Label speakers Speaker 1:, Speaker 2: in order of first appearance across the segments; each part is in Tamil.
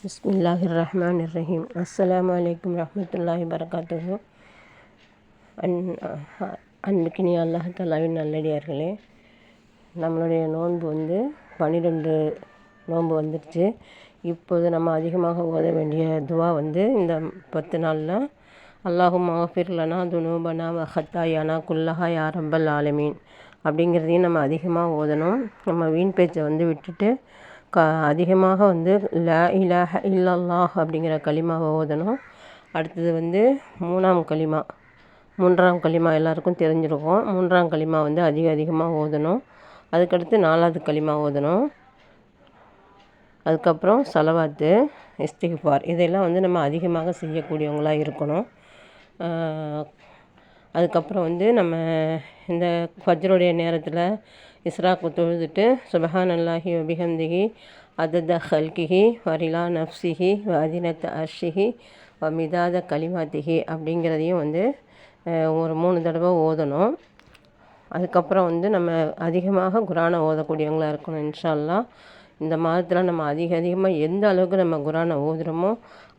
Speaker 1: பிஸ்மில்லாஹிர்ரஹ்மானிர்ரஹீம். அஸ்ஸலாமு அலைக்கும் வரஹ்மத்துல்லாஹி வரகாத்துஹு. அன்பிக்கினிய அல்லாஹ் தஆலாவின் நல்லடியார்களே, நம்மளுடைய நோன்பு 12 நோன்பு வந்துடுச்சு. இப்போது நம்ம அதிகமாக ஓத வேண்டிய துவா இந்த 10 நாளில் அல்லாஹும்ம அஃபிர் லனா துனூபனா வ ஹத்தாயானா குல்லஹா யா ரப்பல் ஆலமீன் அப்படிங்கிறதையும் நம்ம அதிகமாக ஓதணும். நம்ம வீண் பேச்சை விட்டுட்டு அதிகமாக லா இலாஹ இல்லல்லாஹ் அப்படிங்கிற கலிமாவை ஓதணும். அடுத்தது மூன்றாம் கலிமா எல்லாருக்கும் தெரிஞ்சிருக்கும். மூன்றாம் கலிமா அதிகமாக ஓதணும். அதுக்கடுத்து 4வது கலிமா ஓதணும். அதுக்கப்புறம் சலவாத்து, இஸ்திக்ஃபார் இதெல்லாம் நம்ம அதிகமாக செய்யக்கூடியவங்களாக இருக்கணும். அதுக்கப்புறம் நம்ம இந்த ஃபஜ்ருடைய நேரத்தில் இஸ்ராக்கு தொழுதுட்டு சுபஹானல்லாஹி வபிஹம்திஹி அதத ஹல்கிஹி வரிலா நஃப்சிஹி வ அதினத்த அர்ஷிஹி வ மிதாத கலிமாத்திஹி அப்படிங்கிறதையும் ஒரு 3 தடவை ஓதணும். அதுக்கப்புறம் நம்ம அதிகமாக குரானை ஓதக்கூடியவங்களாக இருக்கணும். இன்ஷா அல்லாஹ் இந்த மாதத்தில் நம்ம அதிகமாக எந்த அளவுக்கு நம்ம குரானை ஓதுகிறோமோ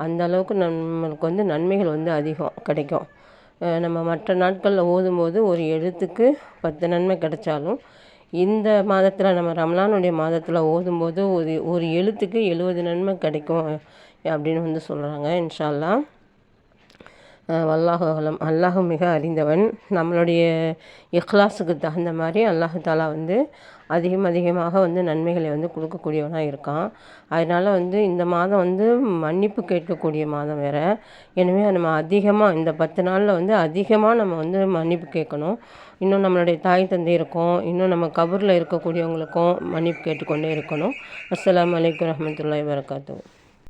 Speaker 1: அந்த அளவுக்கு நம்மளுக்கு நன்மைகள் அதிகம் கிடைக்கும். நம்ம மற்ற நாட்களில் ஓதும்போது ஒரு எழுத்துக்கு 10 நன்மை கிடைச்சாலும் இந்த மாதத்தில் நம்ம ரமலானுடைய மாதத்தில் ஓதும்போது ஒரு எழுத்துக்கு 70 நன்மை கிடைக்கும் அப்படின்னு சொல்கிறாங்க. இன்ஷா அல்லாஹ். வல்லாஹு அலம். அல்லாஹ் மிக அறிந்தவன். நம்மளுடைய இஹ்லாஸுக்கு தகுந்த மாதிரி அல்லாஹ் தாலா அதிகமாக நன்மைகளை கொடுக்கக்கூடியவனாக இருக்கான். அதனால் இந்த மாதம் மன்னிப்பு கேட்கக்கூடிய மாதம் வேறு. எனவே நம்ம அதிகமாக இந்த 10 நாளில் அதிகமாக நம்ம மன்னிப்பு கேட்கணும். இன்னும் நம்மளுடைய தாய் தந்தையருக்கும் இன்னும் நம்ம கபூரில் இருக்கக்கூடியவங்களுக்கும் மன்னிப்பு கேட்டுக்கொண்டே இருக்கணும். அஸ்ஸலாமு அலைக்கும் வரஹ்மத்துல்லாஹி வரகாத்துஹு.